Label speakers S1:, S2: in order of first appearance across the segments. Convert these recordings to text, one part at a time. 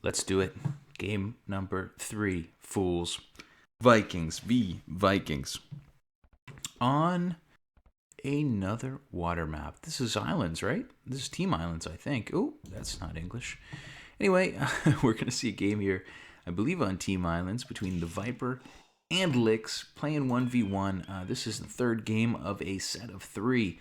S1: Let's do it. Game number 3, fools. Vikings v. Vikings. On another water map. This is islands, right? This is team islands, I think. Oh, that's not English. Anyway, we're going to see a game here, I believe on team islands, between the Viper and Licks playing 1v1. This is the third game of a set of 3.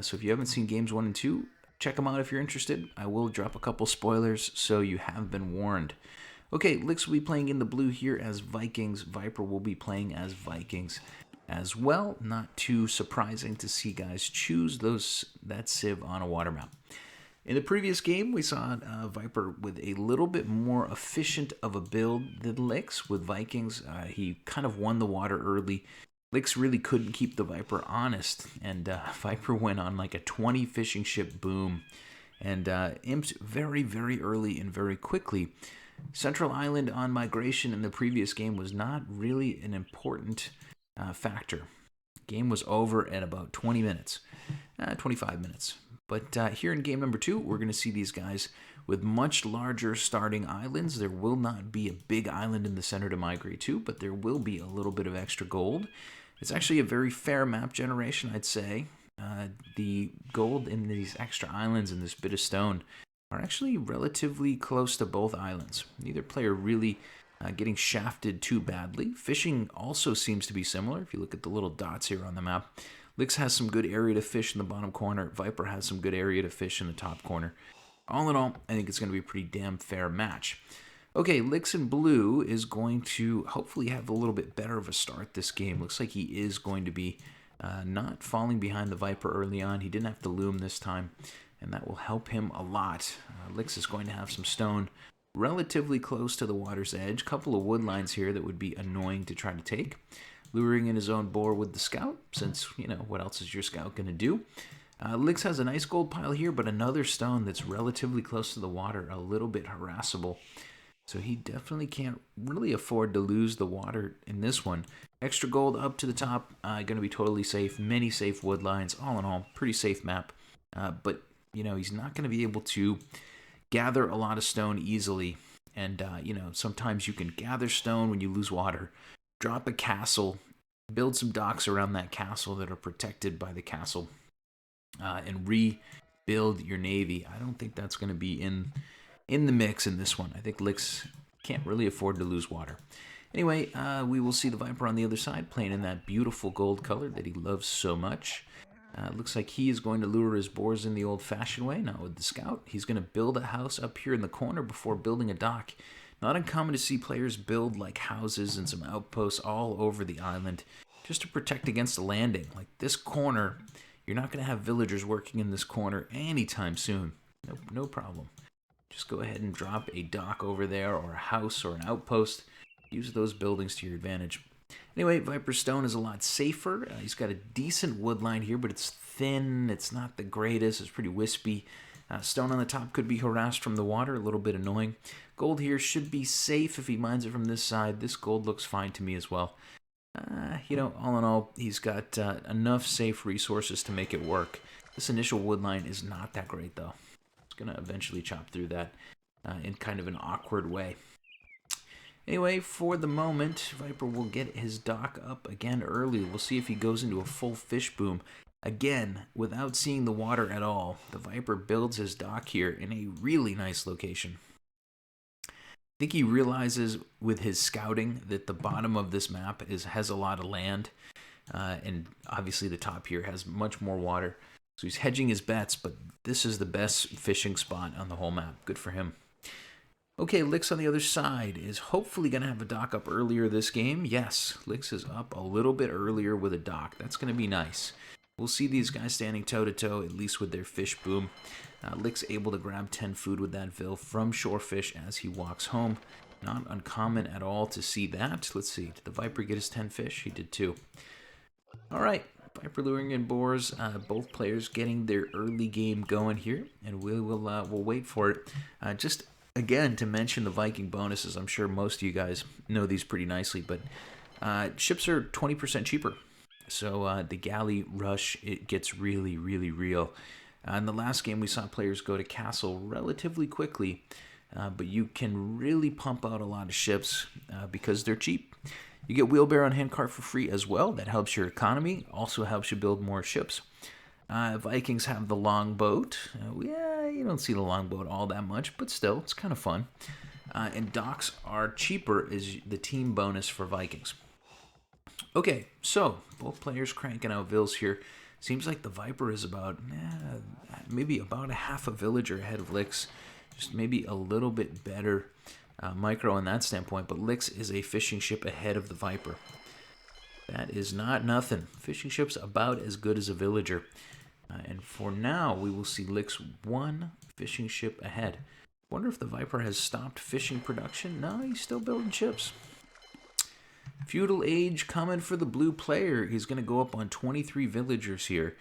S1: So if you haven't seen games 1 and 2, check them out if you're interested. I will drop a couple spoilers, so you have been warned. Okay, Licks will be playing in the blue here as Vikings. Viper will be playing as Vikings as well. Not too surprising to see guys choose that civ on a water map. In the previous game, we saw Viper with a little bit more efficient of a build than Licks with Vikings. He kind of won the water early. Licks really couldn't keep the Viper honest, and Viper went on like a 20 fishing ship boom and imped very, very early and very quickly. Central Island on migration in the previous game was not really an important factor. Game was over at about 20 minutes, 25 minutes. But here in game number 2, we're going to see these guys with much larger starting islands. There will not be a big island in the center to migrate to, but there will be a little bit of extra gold. It's actually a very fair map generation, I'd say. The gold in these extra islands and this bit of stone are actually relatively close to both islands. Neither player really getting shafted too badly. Fishing also seems to be similar. If you look at the little dots here on the map, Licks has some good area to fish in the bottom corner. Viper has some good area to fish in the top corner. All in all, I think it's going to be a pretty damn fair match. Okay, Licks in blue is going to hopefully have a little bit better of a start this game. Looks like he is going to be not falling behind the Viper early on. He didn't have to loom this time, and that will help him a lot. Licks is going to have some stone relatively close to the water's edge. Couple of wood lines here that would be annoying to try to take. Luring in his own boar with the scout, since, you know, what else is your scout going to do? Licks has a nice gold pile here, but another stone that's relatively close to the water, a little bit harassable. So he definitely can't really afford to lose the water in this one. Extra gold up to the top, going to be totally safe. Many safe wood lines, all in all, pretty safe map. But, you know, he's not going to be able to gather a lot of stone easily. And, you know, sometimes you can gather stone when you lose water. Drop a castle, build some docks around that castle that are protected by the castle, and rebuild your navy. I don't think that's going to be in the mix in this one. I think Licks can't really afford to lose water. Anyway, we will see the Viper on the other side playing in that beautiful gold color that he loves so much. Looks like he is going to lure his boars in the old-fashioned way, not with the scout. He's going to build a house up here in the corner before building a dock. Not uncommon to see players build like houses and some outposts all over the island just to protect against a landing. Like this corner, you're not going to have villagers working in this corner anytime soon. No problem. Just go ahead and drop a dock over there or a house or an outpost. Use those buildings to your advantage. Anyway, Viper Stone is a lot safer. He's got a decent wood line here, but it's thin. It's not the greatest. It's pretty wispy. Stone on the top could be harassed from the water, a little bit annoying. Gold here should be safe if he mines it from this side. This gold looks fine to me as well. You know, all in all, he's got enough safe resources to make it work. This initial wood line is not that great, though. It's going to eventually chop through that in kind of an awkward way. Anyway, for the moment, Viper will get his dock up again early. We'll see if he goes into a full fish boom. Again, without seeing the water at all, the Viper builds his dock here in a really nice location. I think he realizes with his scouting that the bottom of this map has a lot of land, and obviously the top here has much more water. So he's hedging his bets, but this is the best fishing spot on the whole map. Good for him. Okay, Licks on the other side is hopefully going to have a dock up earlier this game. Yes, Licks is up a little bit earlier with a dock. That's going to be nice. We'll see these guys standing toe-to-toe, at least with their fish boom. Licks able to grab 10 food with that Vil from Shorefish as he walks home. Not uncommon at all to see that. Let's see, did the Viper get his 10 fish? He did too. All right, Viper luring in boars. Both players getting their early game going here, and we'll wait for it. Just again to mention the Viking bonuses. I'm sure most of you guys know these pretty nicely, but ships are 20% cheaper. So the galley rush, it gets really, really real. In the last game, we saw players go to castle relatively quickly. but you can really pump out a lot of ships because they're cheap. You get wheelbarrow and handcart for free as well. That helps your economy. Also helps you build more ships. Vikings have the longboat. Yeah, you don't see the longboat all that much, but still, it's kind of fun. And docks are cheaper is the team bonus for Vikings. Okay, so both players cranking out vills here. Seems like the Viper is about maybe about a half a villager ahead of Lix. Just maybe a little bit better micro in that standpoint, but Lix is a fishing ship ahead of the Viper. That is not nothing. Fishing ship's about as good as a villager. And for now, we will see Lix one fishing ship ahead. Wonder if the Viper has stopped fishing production? No, he's still building ships. Feudal Age coming for the blue player. He's going to go up on 23 villagers here.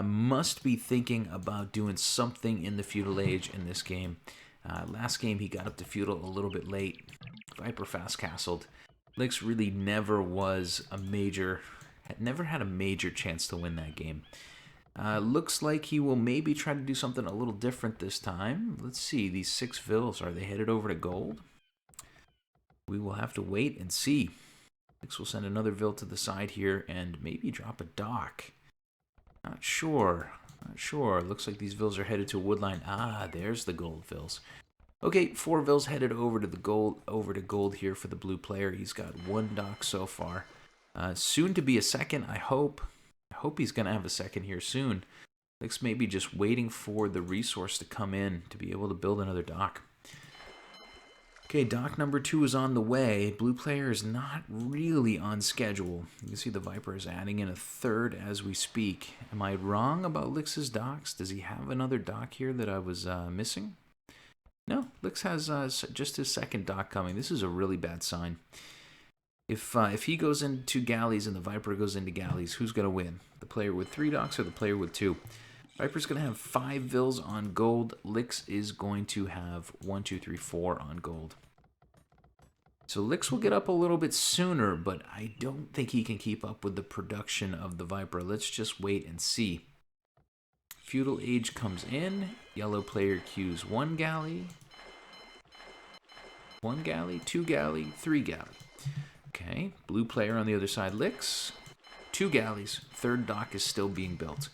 S1: Must be thinking about doing something in the Feudal Age in this game. Last game he got up to Feudal a little bit late. Viper fast castled. Lix really never was a major, never had a major chance to win that game. Looks like he will maybe try to do something a little different this time. Let's see, these 6 vills, are they headed over to gold? We will have to wait and see. Lix will send another vill to the side here and maybe drop a dock. Not sure. Looks like these vills are headed to Woodline. There's the gold vills. Okay, 4 vills headed over to gold here for the blue player. He's got 1 dock so far. Soon to be a second, I hope. I hope he's going to have a second here soon. Lix maybe just waiting for the resource to come in to be able to build another dock. Okay, dock number 2 is on the way. Blue player is not really on schedule. You can see the Viper is adding in a 3rd as we speak. Am I wrong about Lix's docks? Does he have another dock here that I was missing? No, Lix has just his 2nd dock coming. This is a really bad sign. If he goes into galleys and the Viper goes into galleys, who's going to win? The player with 3 docks or the player with 2? Viper's going to have 5 vills on gold. Lix is going to have 1, 2, 3, 4 on gold. So Lix will get up a little bit sooner, but I don't think he can keep up with the production of the Viper. Let's just wait and see. Feudal Age comes in. Yellow player queues 1 galley. 1 galley, 2 galley, 3 galley. Okay, blue player on the other side, Lix. 2 galleys. 3rd dock is still being built.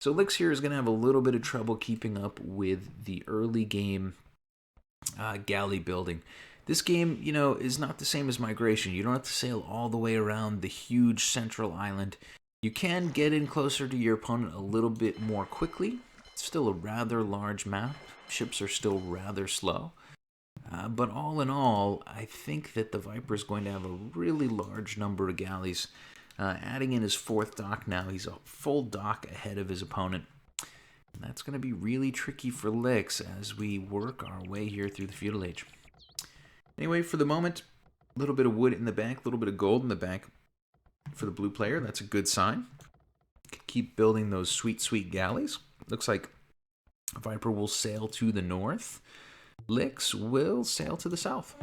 S1: So Lix here is going to have a little bit of trouble keeping up with the early game galley building. This game, is not the same as Migration. You don't have to sail all the way around the huge central island. You can get in closer to your opponent a little bit more quickly. It's still a rather large map. Ships are still rather slow. But all in all, I think that the Viper is going to have a really large number of galleys. Adding in his 4th dock now, he's a full dock ahead of his opponent. And that's going to be really tricky for Lix as we work our way here through the Feudal Age. Anyway, for the moment, a little bit of wood in the bank, a little bit of gold in the bank for the blue player. That's a good sign. Keep building those sweet, sweet galleys. Looks like Viper will sail to the north. Lix will sail to the south.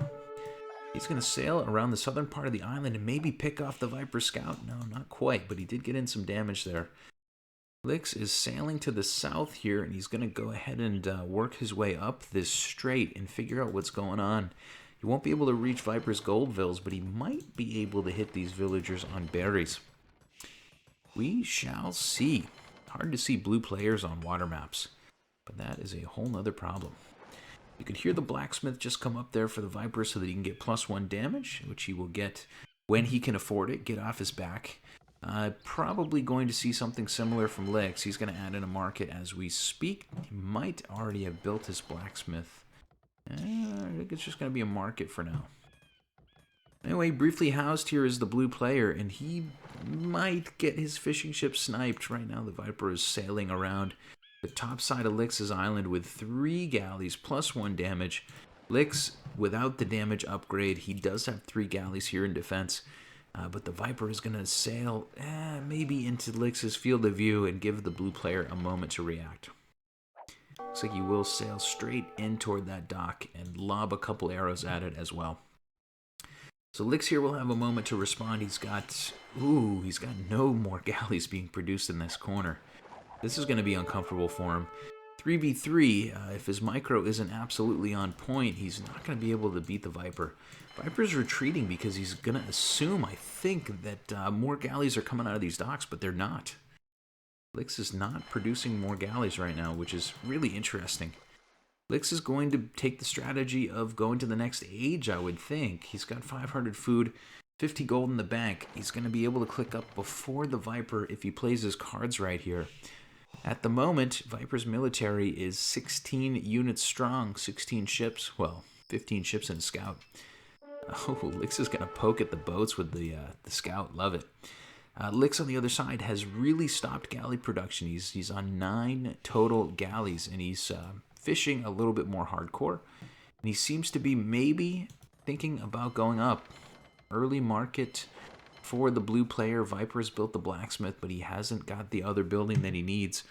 S1: He's going to sail around the southern part of the island and maybe pick off the Viper scout. No, not quite, but he did get in some damage there. Lix is sailing to the south here, and he's going to go ahead and work his way up this strait and figure out what's going on. He won't be able to reach Viper's gold vills, but he might be able to hit these villagers on berries. We shall see. Hard to see blue players on water maps, but that is a whole nother problem. You could hear the blacksmith just come up there for the Viper so that he can get +1 damage, which he will get when he can afford it, get off his back. Probably going to see something similar from Lix. He's going to add in a market as we speak. He might already have built his blacksmith. I think it's just going to be a market for now. Anyway, briefly housed here is the blue player, and he might get his fishing ship sniped. Right now, the Viper is sailing around the top side of Lix's island with 3 galleys +1 damage. Lix, without the damage upgrade, he does have 3 galleys here in defense. But the Viper is going to sail maybe into Lix's field of view and give the blue player a moment to react. Looks like he will sail straight in toward that dock and lob a couple arrows at it as well. So Lix here will have a moment to respond. He's got no more galleys being produced in this corner. This is going to be uncomfortable for him. 3v3, if his micro isn't absolutely on point, he's not going to be able to beat the Viper. Viper's retreating because he's going to assume, I think, that more galleys are coming out of these docks, but they're not. Lix is not producing more galleys right now, which is really interesting. Lix is going to take the strategy of going to the next age, I would think. He's got 500 food, 50 gold in the bank. He's going to be able to click up before the Viper if he plays his cards right here. At the moment, Viper's military is 16 units strong, 16 ships, well, 15 ships and a scout. Oh, Lix is going to poke at the boats with the scout. Love it. Lix on the other side has really stopped galley production. He's on 9 total galleys, and he's fishing a little bit more hardcore. And he seems to be maybe thinking about going up. Early market for the blue player. Viper has built the blacksmith, but he hasn't got the other building that he needs.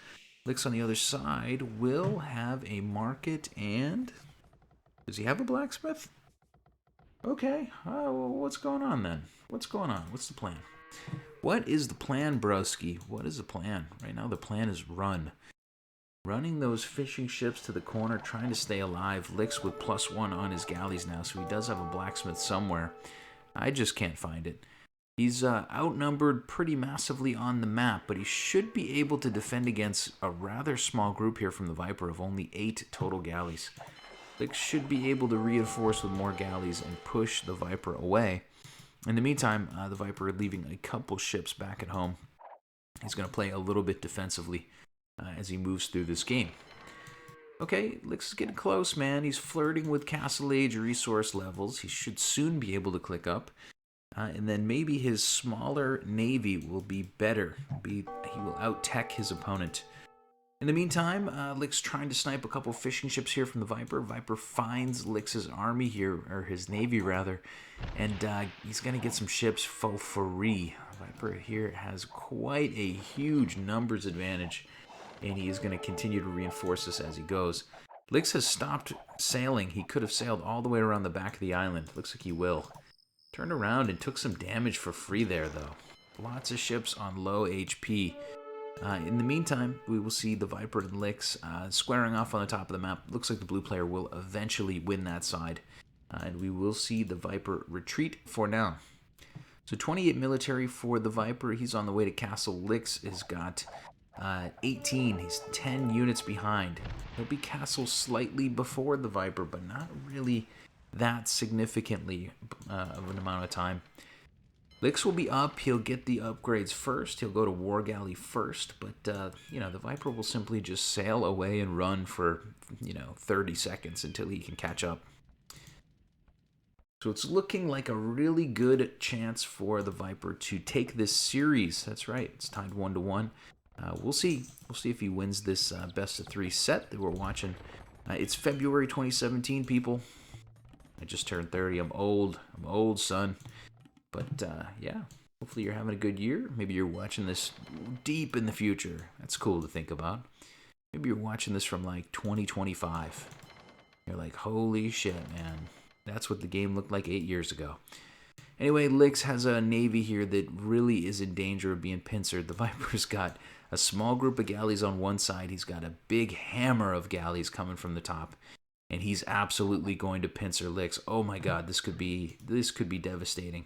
S1: Lix on the other side will have a market, and does he have a blacksmith? Okay, well, what's going on then? What's going on? What's the plan? What is the plan, broski? What is the plan? Right now the plan is run. Running those fishing ships to the corner, trying to stay alive. Lix with +1 on his galleys now, so he does have a blacksmith somewhere. I just can't find it. He's outnumbered pretty massively on the map, but he should be able to defend against a rather small group here from the Viper of only 8 total galleys. Lix should be able to reinforce with more galleys and push the Viper away. In the meantime, the Viper leaving a couple ships back at home. He's going to play a little bit defensively as he moves through this game. Okay, Lix is getting close, man. He's flirting with Castle Age resource levels. He should soon be able to click up. And then maybe his smaller navy will be better. He will out-tech his opponent. In the meantime, Lix trying to snipe a couple fishing ships here from the Viper. Viper finds Lix's army here, or his navy rather, and he's going to get some ships for free. Viper here has quite a huge numbers advantage, and he is going to continue to reinforce this as he goes. Lix has stopped sailing. He could have sailed all the way around the back of the island. Looks like he will. Turned around and took some damage for free there, though. Lots of ships on low HP. In the meantime, we will see the Viper and Lix squaring off on the top of the map. Looks like the blue player will eventually win that side. And we will see the Viper retreat for now. So 28 military for the Viper. He's on the way to Castle. Lix has got 18. He's 10 units behind. He'll be Castle slightly before the Viper, but not really that significantly of an amount of time. Lix will be up. He'll get the upgrades first. He'll go to War Galley first. But, the Viper will simply just sail away and run for, 30 seconds until he can catch up. So it's looking like a really good chance for the Viper to take this series. That's right. It's tied 1-1. We'll see. We'll see if he wins this best-of-3 set that we're watching. It's February 2017, people. I just turned 30. I'm old. I'm old, son. But, yeah, hopefully you're having a good year. Maybe you're watching this deep in the future. That's cool to think about. Maybe you're watching this from, 2025. You're like, holy shit, man. That's what the game looked like 8 years ago. Anyway, Lix has a navy here that really is in danger of being pincered. The Viper's got a small group of galleys on one side. He's got a big hammer of galleys coming from the top. And he's absolutely going to pincer Lix. Oh my god, this could be devastating.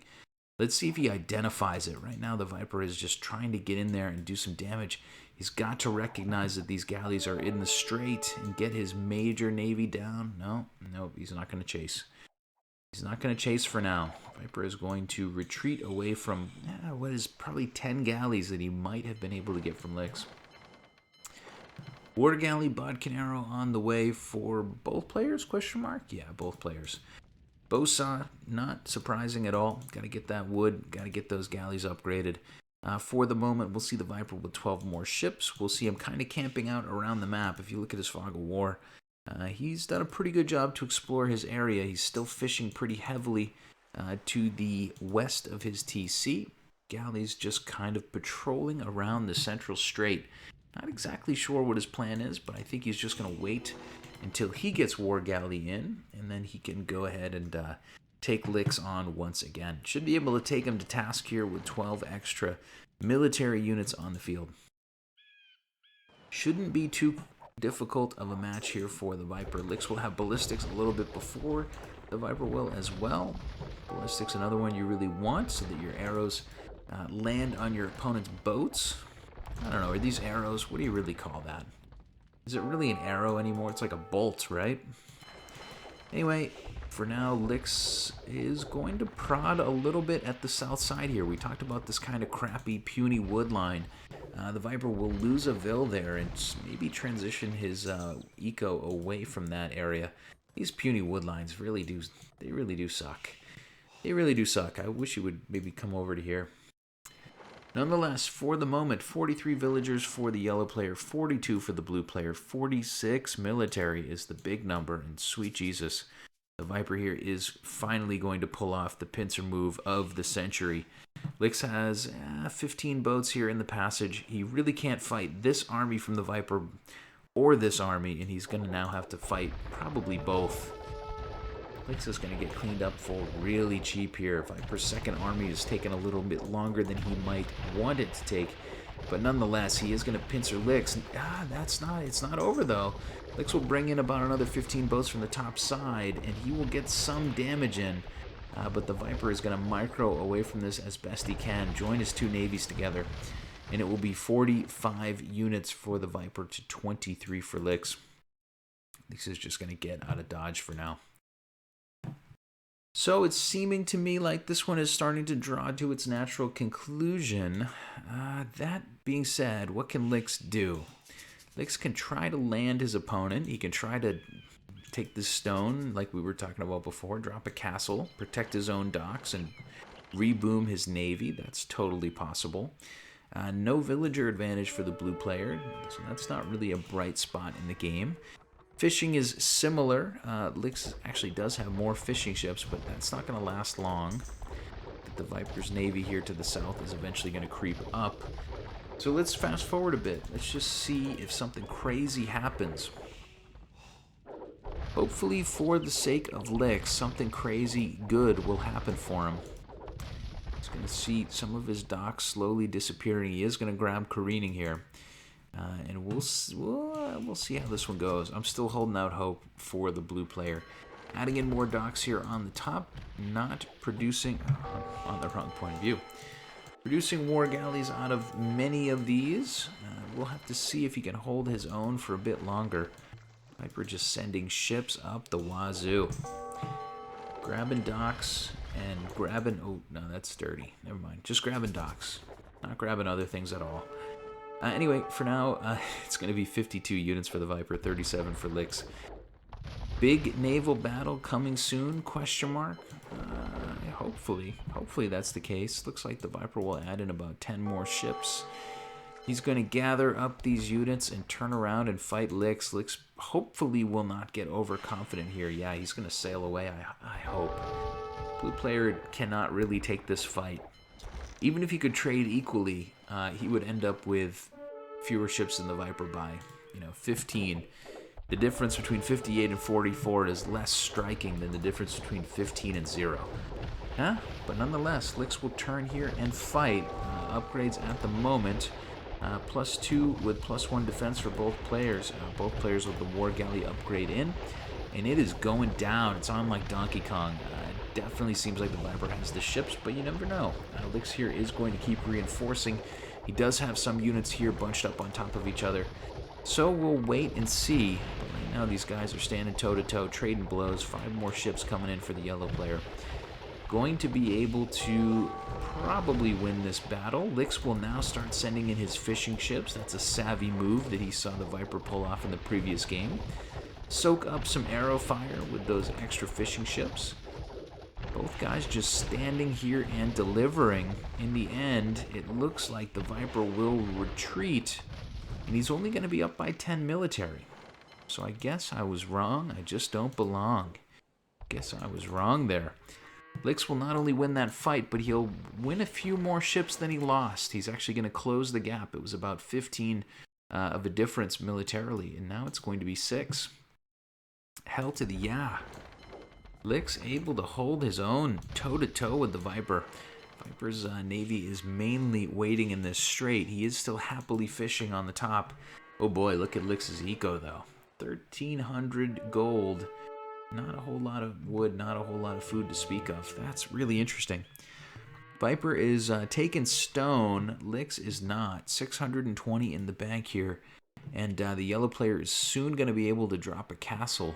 S1: Let's see if he identifies it. Right now, the Viper is just trying to get in there and do some damage. He's got to recognize that these galleys are in the strait and get his major navy down. No, he's not going to chase. He's not going to chase for now. Viper is going to retreat away from what is probably 10 galleys that he might have been able to get from Lix. Water Galley, Bodcanero on the way for both players? Question mark? Yeah, both players. Bosa, not surprising at all. Got to get that wood. Got to get those galleys upgraded. For the moment, we'll see the Viper with 12 more ships. We'll see him kind of camping out around the map. If you look at his fog of war, he's done a pretty good job to explore his area. He's still fishing pretty heavily to the west of his TC. Galleys just kind of patrolling around the central strait. Not exactly sure what his plan is, but I think he's just going to wait until he gets War Galley in, and then he can go ahead and take Lix on once again. Should be able to take him to task here with 12 extra military units on the field. Shouldn't be too difficult of a match here for the Viper. Lix will have ballistics a little bit before the Viper will as well. Ballistics, another one you really want so that your arrows land on your opponent's boats. I don't know, are these arrows, what do you really call that? Is it really an arrow anymore? It's like a bolt, right? Anyway, for now, Lix is going to prod a little bit at the south side here. We talked about this kind of crappy, puny wood line. The Viper will lose a Vil there and maybe transition his eco away from that area. These puny wood lines really do suck. They really do suck. I wish you would maybe come over to here. Nonetheless, for the moment, 43 villagers for the yellow player, 42 for the blue player, 46 military is the big number, and sweet Jesus, the Viper here is finally going to pull off the pincer move of the century. Lix has 15 boats here in the passage. He really can't fight this army from the Viper or this army, and he's going to now have to fight probably both. Lix is going to get cleaned up for really cheap here. Viper's second army is taking a little bit longer than he might want it to take. But nonetheless, he is going to pincer Lix. It's not over though. Lix will bring in about another 15 boats from the top side, and he will get some damage in. But the Viper is going to micro away from this as best he can, join his two navies together. And it will be 45 units for the Viper to 23 for Lix. Lix is just going to get out of dodge for now. So it's seeming to me like this one is starting to draw to its natural conclusion. That being said, what can Lix do? Lix can try to land his opponent. He can try to take this stone, like we were talking about before, drop a castle, protect his own docks, and reboom his navy. That's totally possible. No villager advantage for the blue player, so that's not really a bright spot in the game. Fishing is similar. Lix actually does have more fishing ships, but that's not going to last long. The Viper's navy here to the south is eventually going to creep up. So let's fast forward a bit. Let's just see if something crazy happens. Hopefully, for the sake of Lix, something crazy good will happen for him. He's going to see some of his docks slowly disappearing. He is going to grab careening here. And we'll see how this one goes. I'm still holding out hope for the blue player. Adding in more docks here on the top, not producing on the wrong point of view. Producing war galleys out of many of these. We'll have to see if he can hold his own for a bit longer. Viper just sending ships up the wazoo. Grabbing docks and grabbing... Oh, no, that's dirty. Never mind. Just grabbing docks. Not grabbing other things at all. Anyway, for now, it's going to be 52 units for the Viper, 37 for Lix. Big naval battle coming soon, question mark? Hopefully that's the case. Looks like the Viper will add in about 10 more ships. He's going to gather up these units and turn around and fight Lix. Lix hopefully will not get overconfident here. Yeah, he's going to sail away, I hope. Blue player cannot really take this fight. Even if he could trade equally, he would end up with fewer ships than the Viper by, 15. The difference between 58 and 44 is less striking than the difference between 15 and 0. But nonetheless, Lix will turn here and fight. Upgrades at the moment. +2 with +1 defense for both players. Both players with the War Galley upgrade in. And it is going down. It's on like Donkey Kong. It definitely seems like the Viper has the ships, but you never know. Lix here is going to keep reinforcing. He does have some units here bunched up on top of each other. So we'll wait and see. But right now these guys are standing toe-to-toe, trading blows. 5 more ships coming in for the yellow player. Going to be able to probably win this battle. Lix will now start sending in his fishing ships. That's a savvy move that he saw the Viper pull off in the previous game. Soak up some arrow fire with those extra fishing ships. Both guys just standing here and delivering. In the end, it looks like the Viper will retreat. And he's only going to be up by 10 military. So I guess I was wrong. I just don't belong. Guess I was wrong there. Lix will not only win that fight, but he'll win a few more ships than he lost. He's actually going to close the gap. It was about 15 of a difference militarily, and now it's going to be 6. Hell to the yeah. Lix able to hold his own toe-to-toe with the Viper. Viper's navy is mainly waiting in this strait. He is still happily fishing on the top. Oh boy, look at Lix's eco though. 1,300 gold. Not a whole lot of wood, not a whole lot of food to speak of. That's really interesting. Viper is taking stone. Lix is not. 620 in the bank here. And the yellow player is soon going to be able to drop a castle.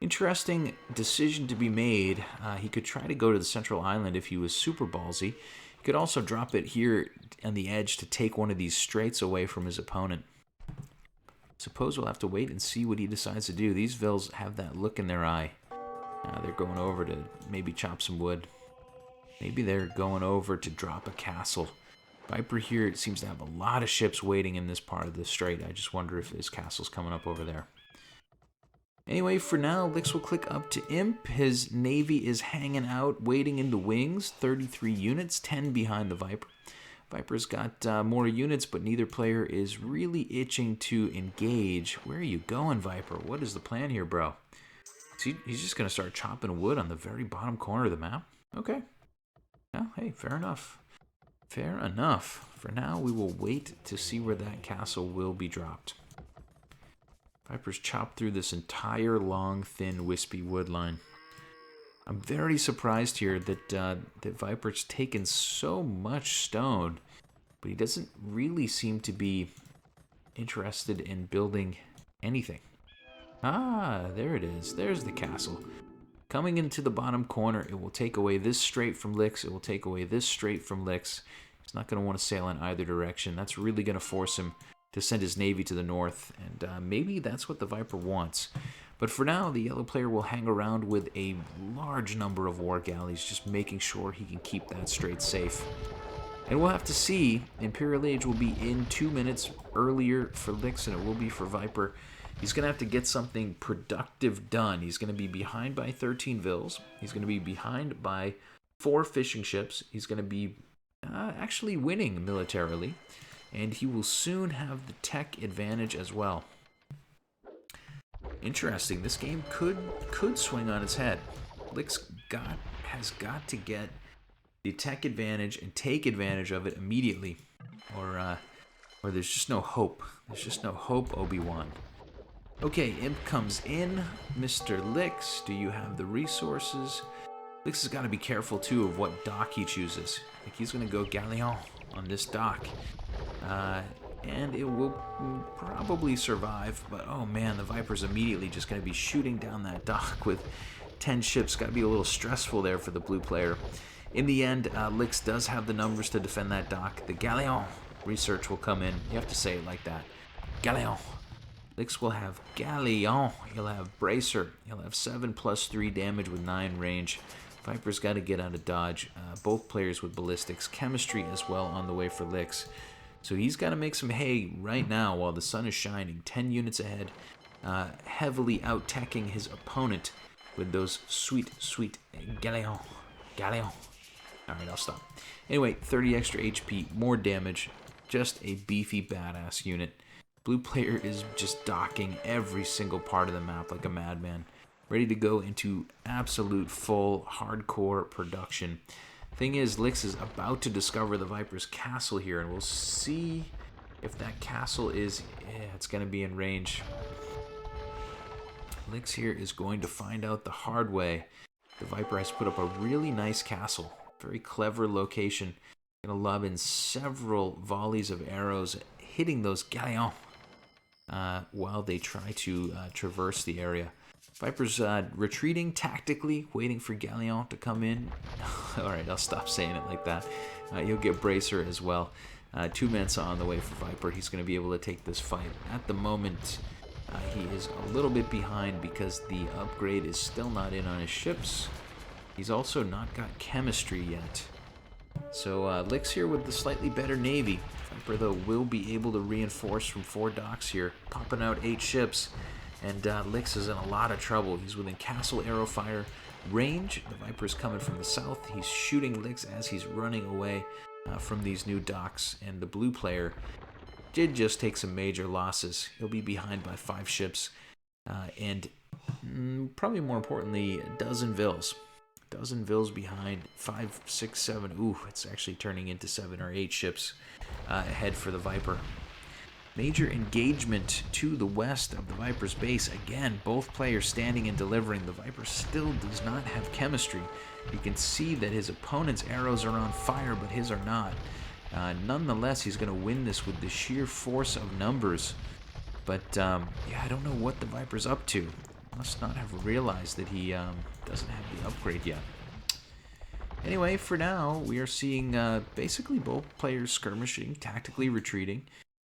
S1: Interesting decision to be made. He could try to go to the central island if he was super ballsy. He could also drop it here on the edge to take one of these straits away from his opponent. Suppose we'll have to wait and see what he decides to do. These Vils have that look in their eye. They're going over to maybe chop some wood. Maybe they're going over to drop a castle. Viper here seems to have a lot of ships waiting in this part of the strait. I just wonder if his castle's coming up over there. Anyway, for now, Lix will click up to Imp. His navy is hanging out, waiting in the wings. 33 units, 10 behind the Viper. Viper's got more units, but neither player is really itching to engage. Where are you going, Viper? What is the plan here, bro? He's just going to start chopping wood on the very bottom corner of the map? Okay. Well, hey, fair enough. Fair enough. For now, we will wait to see where that castle will be dropped. Viper's chopped through this entire long, thin, wispy wood line. I'm very surprised here that Viper's taken so much stone, but he doesn't really seem to be interested in building anything. Ah, there it is. There's the castle. Coming into the bottom corner, it will take away this strait from Lix. It will take away this strait from Lix. He's not going to want to sail in either direction. That's really going to force him to send his navy to the north, and maybe that's what the Viper wants. But for now, the yellow player will hang around with a large number of war galleys, just making sure he can keep that strait safe. And we'll have to see. Imperial Age will be in 2 minutes earlier for Lix than it will be for Viper. He's going to have to get something productive done. He's going to be behind by 13 Vils. He's going to be behind by 4 fishing ships. He's going to be actually winning militarily. And he will soon have the tech advantage as well. Interesting. This game could swing on its head. Lix has got to get the tech advantage and take advantage of it immediately, or there's just no hope. There's just no hope, Obi-Wan. Okay, Imp comes in. Mr. Lix, do you have the resources? Lix has got to be careful too of what dock he chooses. Like he's going to go Galleon on this dock. And it will probably survive, but oh man, the Viper's immediately just going to be shooting down that dock with 10 ships. Got to be a little stressful there for the blue player. In the end, Lix does have the numbers to defend that dock. The Galleon research will come in. You have to say it like that. Galleon. Lix will have Galleon. He'll have Bracer. He'll have 7 plus 3 damage with 9 range. Viper's got to get out of dodge. Both players with ballistics. Chemistry as well on the way for Lix. So he's got to make some hay right now while the sun is shining. 10 units ahead. Heavily out-teching his opponent with those sweet, sweet Galleon. Galleon. Alright, I'll stop. Anyway, 30 extra HP, more damage. Just a beefy, badass unit. Blue player is just docking every single part of the map like a madman. Ready to go into absolute full, hardcore production. Thing is, Lix is about to discover the Viper's castle here, and we'll see if that castle is... it's going to be in range. Lix here is going to find out the hard way. The Viper has put up a really nice castle. Very clever location. Going to lob in several volleys of arrows, hitting those Galleons while they try to traverse the area. Viper's retreating tactically, waiting for Galleon to come in. Alright, I'll stop saying it like that. You'll get Bracer as well. 2 Mensa on the way for Viper. He's going to be able to take this fight. At the moment, he is a little bit behind because the upgrade is still not in on his ships. He's also not got chemistry yet. So Lix here with the slightly better navy. Viper, though, will be able to reinforce from 4 docks here, popping out 8 ships. And Lix is in a lot of trouble. He's within castle arrow fire range. The Viper's coming from the south. He's shooting Lix as he's running away from these new docks. And the blue player did just take some major losses. He'll be behind by 5 ships. And probably more importantly, a dozen Vils. A dozen Vils behind. 5, 6, 7. Ooh, it's actually turning into 7 or 8 ships ahead for the Viper. Major engagement to the west of the Viper's base. Again, both players standing and delivering. The Viper still does not have chemistry. You can see that his opponent's arrows are on fire, but his are not. Nonetheless, he's going to win this with the sheer force of numbers. But, yeah, I don't know what the Viper's up to. Must not have realized that he doesn't have the upgrade yet. Anyway, for now, we are seeing basically both players skirmishing, tactically retreating,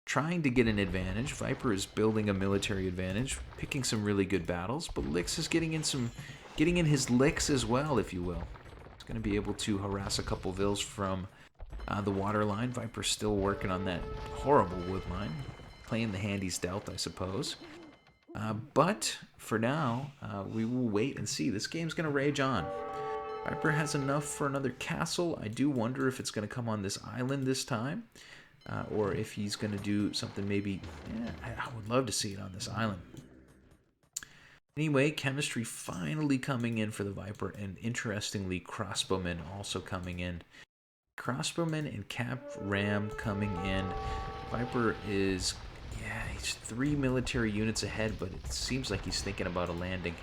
S1: trying to get an advantage. Viper is building a military advantage, picking some really good battles, but Lix is getting in his licks as well, if you will. He's going to be able to harass a couple vills from the water line. Viper's still working on that horrible wood line, playing the hand he's dealt, I suppose. But for now, we will wait and see. This game's going to rage on. Viper has enough for another castle. I do wonder if it's going to come on this island this time. Or if he's going to do something maybe... Yeah, I would love to see it on this island. Anyway, chemistry finally coming in for the Viper. And interestingly, crossbowmen also coming in. Crossbowmen and cap ram coming in. Viper is... Yeah, he's 3 military units ahead, but it seems like he's thinking about a landing.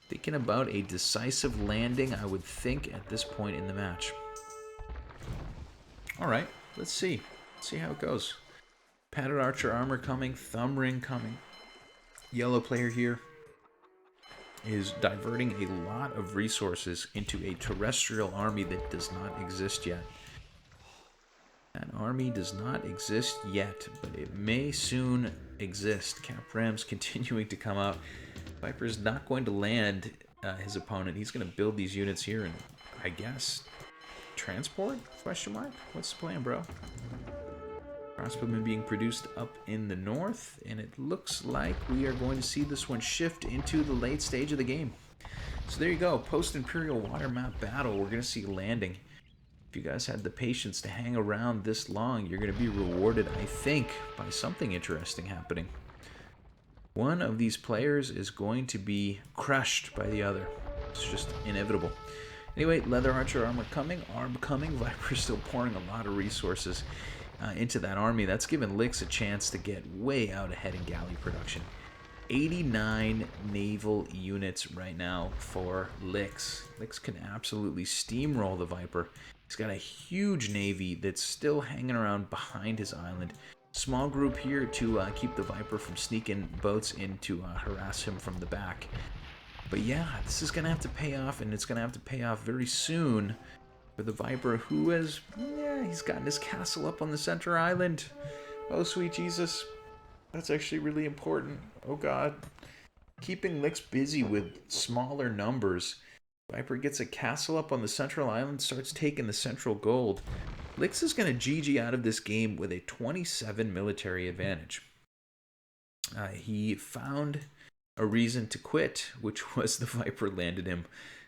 S1: Thinking about a decisive landing, I would think, at this point in the match. Alright. Let's see. Let's see how it goes. Padded archer armor coming. Thumb ring coming. Yellow player here is diverting a lot of resources into a terrestrial army that does not exist yet. That army does not exist yet, but it may soon exist. Cap Ram's continuing to come out. Viper's not going to land his opponent. He's going to build these units here and, I guess... Transport? Question mark? What's the plan, bro? Crossbowmen being produced up in the north, and it looks like we are going to see this one shift into the late stage of the game. So there you go, post-Imperial water map battle. We're going to see landing. If you guys had the patience to hang around this long, you're going to be rewarded, I think, by something interesting happening. One of these players is going to be crushed by the other. It's just inevitable. Anyway, leather archer armor coming, arb coming. Viper's still pouring a lot of resources into that army. That's given Lix a chance to get way out ahead in galley production. 89 naval units right now for Lix. Lix can absolutely steamroll the Viper. He's got a huge navy that's still hanging around behind his island. Small group here to keep the Viper from sneaking boats in to harass him from the back. But yeah, this is going to have to pay off, and it's going to have to pay off very soon for the Viper, who has, yeah, he's gotten his castle up on the center island. Oh, sweet Jesus. That's actually really important. Oh, God. Keeping Lix busy with smaller numbers. Viper gets a castle up on the central island, starts taking the central gold. Lix is going to GG out of this game with a 27 military advantage. He found a reason to quit, which was the Viper landed him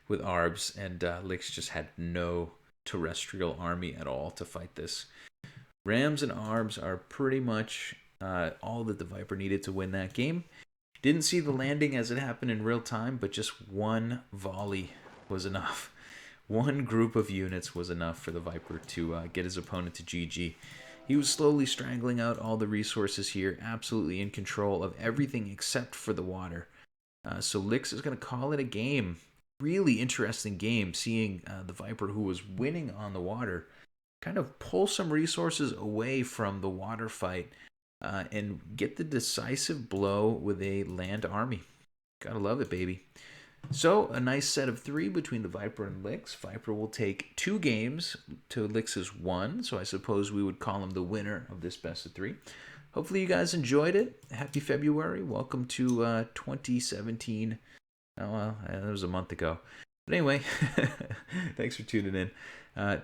S1: with arbs, and Lix just had no terrestrial army at all to fight this. Rams and arbs are pretty much all that the Viper needed to win that game. Didn't see the landing as it happened in real time, but just one volley was enough. One group of units was enough for the Viper to get his opponent to GG. He was slowly strangling out all the resources here, absolutely in control of everything except for the water. So Lix is going to call it a game. Really interesting game, seeing the Viper, who was winning on the water, kind of pull some resources away from the water fight and get the decisive blow with a land army. Gotta love it, baby. So, a nice set of 3 between the Viper and Lix. Viper will take 2 games to Lix's 1, so I suppose we would call him the winner of this best of 3. Hopefully you guys enjoyed it. Happy February. Welcome to 2017. Oh, well, that was a month ago. But anyway, thanks for tuning in.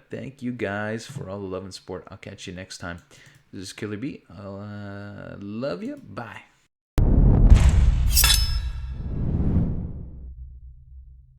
S1: Thank you guys for all the love and support. I'll catch you next time. This is Killer B. I'll love you. Bye.